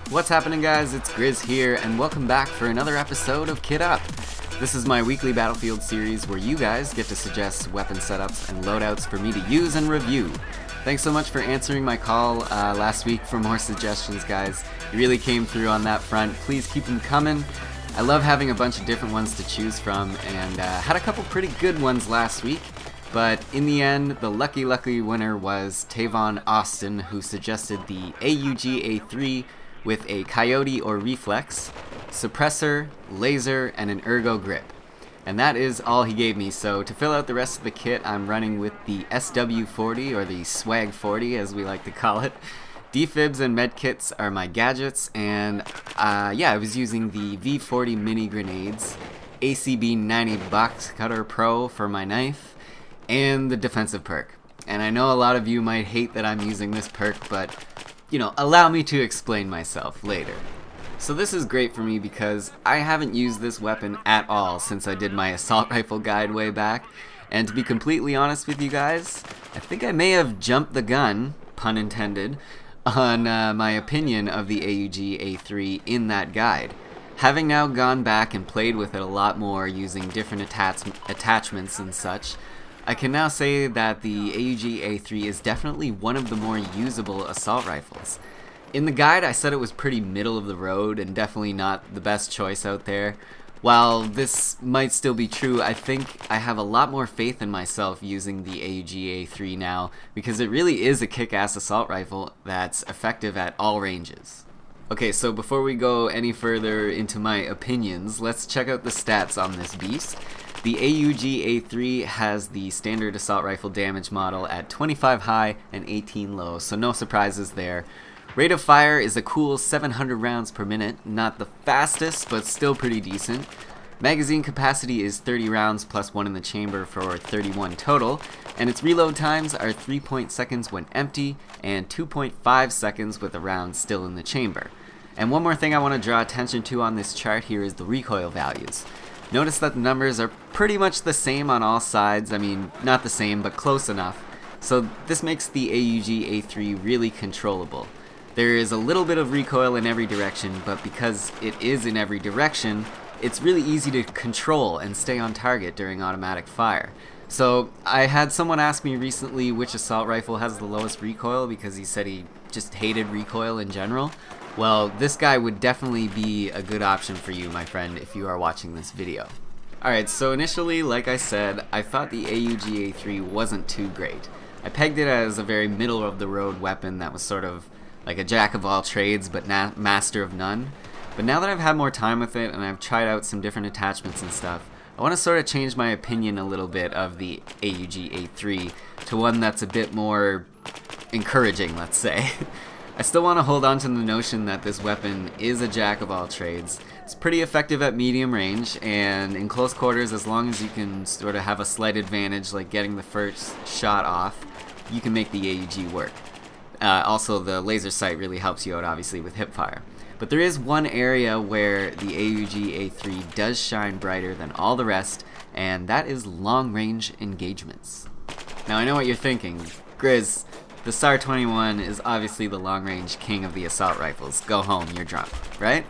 What's happening, guys? It's Griz here, and welcome back for another episode of Kit Up. This is my weekly Battlefield series where you guys get to suggest weapon setups and loadouts for me to use and review. Thanks so much for answering my call last week for more suggestions, guys. You really came through on that front. Please keep them coming. I love having a bunch of different ones to choose from, and had a couple pretty good ones last week. But in the end, the lucky winner was Tavon Austin, who suggested the AUG A3 with a Coyote or Reflex, Suppressor, Laser, and an Ergo Grip. And that is all he gave me, so to fill out the rest of the kit, I'm running with the SW40, or the Swag 40 as we like to call it. Defibs and medkits are my gadgets, and I was using the V40 mini grenades, ACB 90 Box Cutter Pro for my knife, and the defensive perk. And I know a lot of you might hate that I'm using this perk, but allow me to explain myself later. So this is great for me because I haven't used this weapon at all since I did my assault rifle guide way back. And to be completely honest with you guys, I think I may have jumped the gun, pun intended, on my opinion of the AUG A3 in that guide. Having now gone back and played with it a lot more using different attachments and such, I can now say that the AUG A3 is definitely one of the more usable assault rifles. In the guide, I said it was pretty middle of the road and definitely not the best choice out there. While this might still be true, I think I have a lot more faith in myself using the AUG A3 now, because it really is a kick-ass assault rifle that's effective at all ranges. Okay, so before we go any further into my opinions, let's check out the stats on this beast. The AUG A3 has the standard assault rifle damage model at 25 high and 18 low, so no surprises there. Rate of fire is a cool 700 rounds per minute, not the fastest, but still pretty decent. Magazine capacity is 30 rounds plus 1 in the chamber for 31 total, and its reload times are 3.0 seconds when empty and 2.5 seconds with a round still in the chamber. And one more thing I want to draw attention to on this chart here is the recoil values. Notice that the numbers are pretty much the same on all sides. I mean, not the same, but close enough. So this makes the AUG A3 really controllable. There is a little bit of recoil in every direction, but because it is in every direction, it's really easy to control and stay on target during automatic fire. So I had someone ask me recently which assault rifle has the lowest recoil because he said he just hated recoil in general. Well, this guy would definitely be a good option for you, my friend, if you are watching this video. Alright, so initially, like I said, I thought the AUG A3 wasn't too great. I pegged it as a very middle-of-the-road weapon that was sort of like a jack of all trades but master of none. But now that I've had more time with it and I've tried out some different attachments and stuff, I want to sort of change my opinion a little bit of the AUG A3 to one that's a bit more encouraging, let's say. I still want to hold on to the notion that this weapon is a jack of all trades. It's pretty effective at medium range, and in close quarters, as long as you can sort of have a slight advantage like getting the first shot off, you can make the AUG work. Also, the laser sight really helps you out, obviously, with hipfire. But there is one area where the AUG A3 does shine brighter than all the rest, and that is long-range engagements. Now, I know what you're thinking. Griz, the SAR 21 is obviously the long-range king of the assault rifles. Go home, you're drunk, right?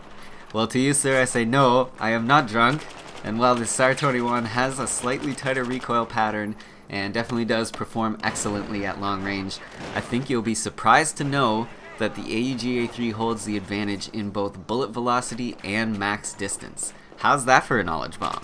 Well, to you, sir, I say no, I am not drunk. And while the SAR 21 has a slightly tighter recoil pattern and definitely does perform excellently at long range, I think you'll be surprised to know that the AUG A3 holds the advantage in both bullet velocity and max distance. How's that for a knowledge bomb?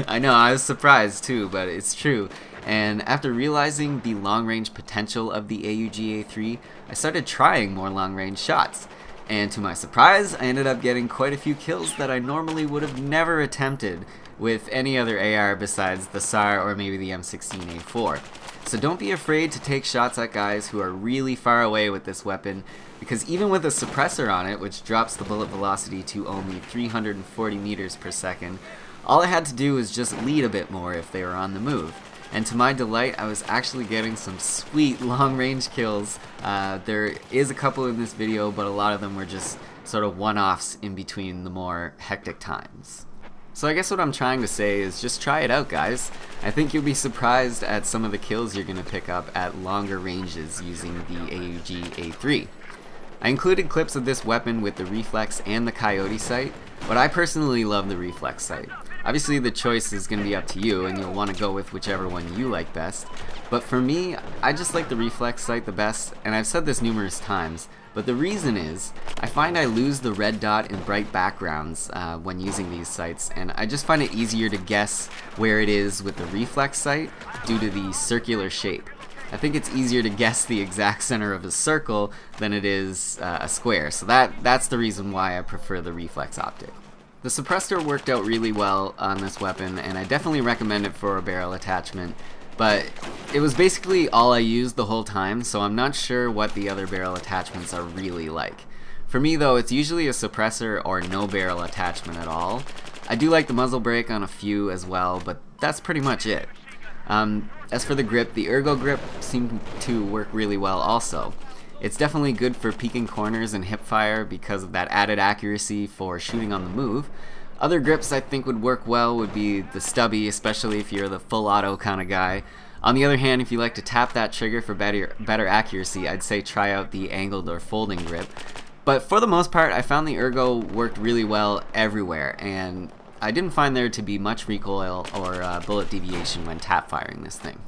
I know, I was surprised too, but it's true. And after realizing the long-range potential of the AUG A3, I started trying more long-range shots. And to my surprise, I ended up getting quite a few kills that I normally would have never attempted with any other AR besides the SAR or maybe the M16A4. So don't be afraid to take shots at guys who are really far away with this weapon, because even with a suppressor on it, which drops the bullet velocity to only 340 meters per second, all I had to do was just lead a bit more if they were on the move. And to my delight, I was actually getting some sweet long-range kills. There is a couple in this video, but a lot of them were just sort of one-offs in between the more hectic times. So I guess what I'm trying to say is just try it out, guys. I think you'll be surprised at some of the kills you're going to pick up at longer ranges using the AUG A3. I included clips of this weapon with the reflex and the coyote sight, but I personally love the reflex sight. Obviously the choice is going to be up to you and you'll want to go with whichever one you like best, but for me, I just like the reflex sight the best, and I've said this numerous times, but the reason is, I find I lose the red dot in bright backgrounds when using these sights, and I just find it easier to guess where it is with the reflex sight due to the circular shape. I think it's easier to guess the exact center of a circle than it is a square, so that's the reason why I prefer the reflex optic. The suppressor worked out really well on this weapon, and I definitely recommend it for a barrel attachment, but it was basically all I used the whole time, so I'm not sure what the other barrel attachments are really like. For me though, it's usually a suppressor or no barrel attachment at all. I do like the muzzle brake on a few as well, but that's pretty much it. As for the grip, the ergo grip seemed to work really well also. It's definitely good for peeking corners and hip fire because of that added accuracy for shooting on the move. Other grips I think would work well would be the Stabby, especially if you're the full auto kind of guy. On the other hand, if you like to tap that trigger for better accuracy, I'd say try out the angled or folding grip. But for the most part, I found the ergo worked really well everywhere, and I didn't find there to be much recoil or bullet deviation when tap firing this thing.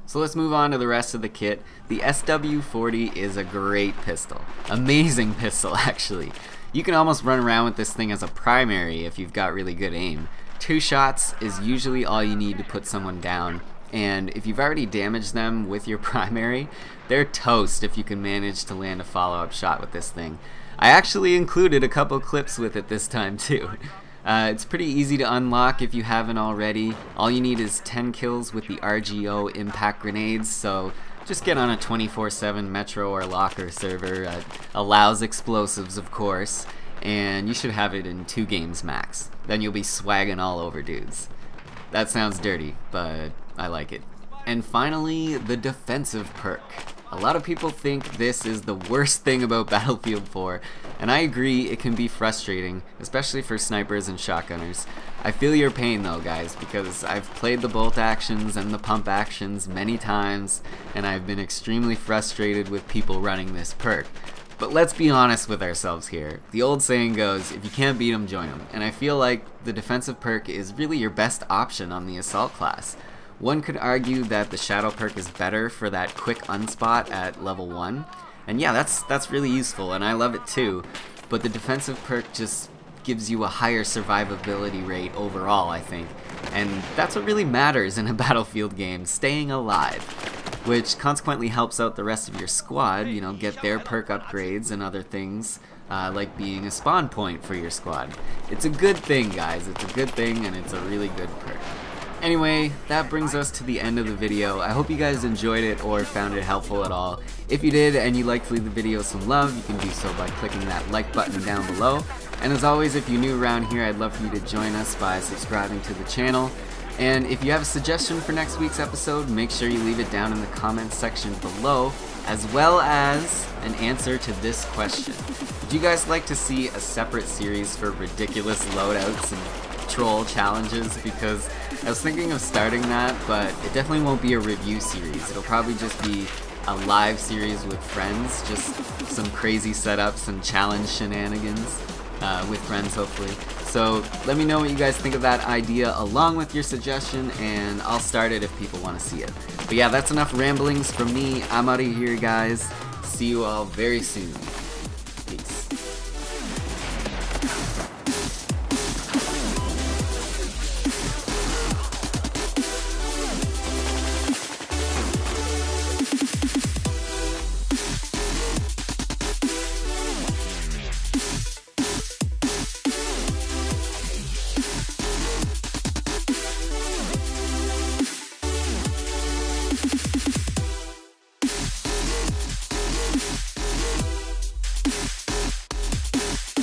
So let's move on to the rest of the kit. The SW40 is a great pistol. Amazing pistol, actually. You can almost run around with this thing as a primary if you've got really good aim. 2 shots is usually all you need to put someone down, and if you've already damaged them with your primary, they're toast if you can manage to land a follow-up shot with this thing. I actually included a couple clips with it this time too. It's pretty easy to unlock if you haven't already. All you need is 10 kills with the RGO impact grenades, so just get on a 24/7 Metro or Locker server. Allows explosives, of course, and you should have it in 2 games max. Then you'll be swagging all over dudes. That sounds dirty, but I like it. And finally, the defensive perk. A lot of people think this is the worst thing about Battlefield 4, and I agree it can be frustrating, especially for snipers and shotgunners. I feel your pain though, guys, because I've played the bolt actions and the pump actions many times, and I've been extremely frustrated with people running this perk. But let's be honest with ourselves here. The old saying goes, if you can't beat them, join them, and I feel like the defensive perk is really your best option on the assault class. One could argue that the shadow perk is better for that quick unspot at level 1, and yeah, that's really useful and I love it too, but the defensive perk just gives you a higher survivability rate overall, I think, and that's what really matters in a Battlefield game, staying alive, which consequently helps out the rest of your squad, you know, get their perk upgrades and other things, like being a spawn point for your squad. It's a good thing, guys, it's a good thing and it's a really good perk. Anyway, that brings us to the end of the video. I hope you guys enjoyed it or found it helpful at all. If you did and you'd like to leave the video some love, you can do so by clicking that like button down below. And as always, if you're new around here, I'd love for you to join us by subscribing to the channel. And if you have a suggestion for next week's episode, make sure you leave it down in the comments section below, as well as an answer to this question. Would you guys like to see a separate series for ridiculous loadouts and troll challenges? Because I was thinking of starting that, but it definitely won't be a review series. It'll probably just be a live series with friends, just some crazy setups and challenge shenanigans with friends, hopefully. So let me know what you guys think of that idea along with your suggestion, and I'll start it if people want to see it. But yeah, that's enough ramblings from me. I'm out of here, guys. See you all very soon.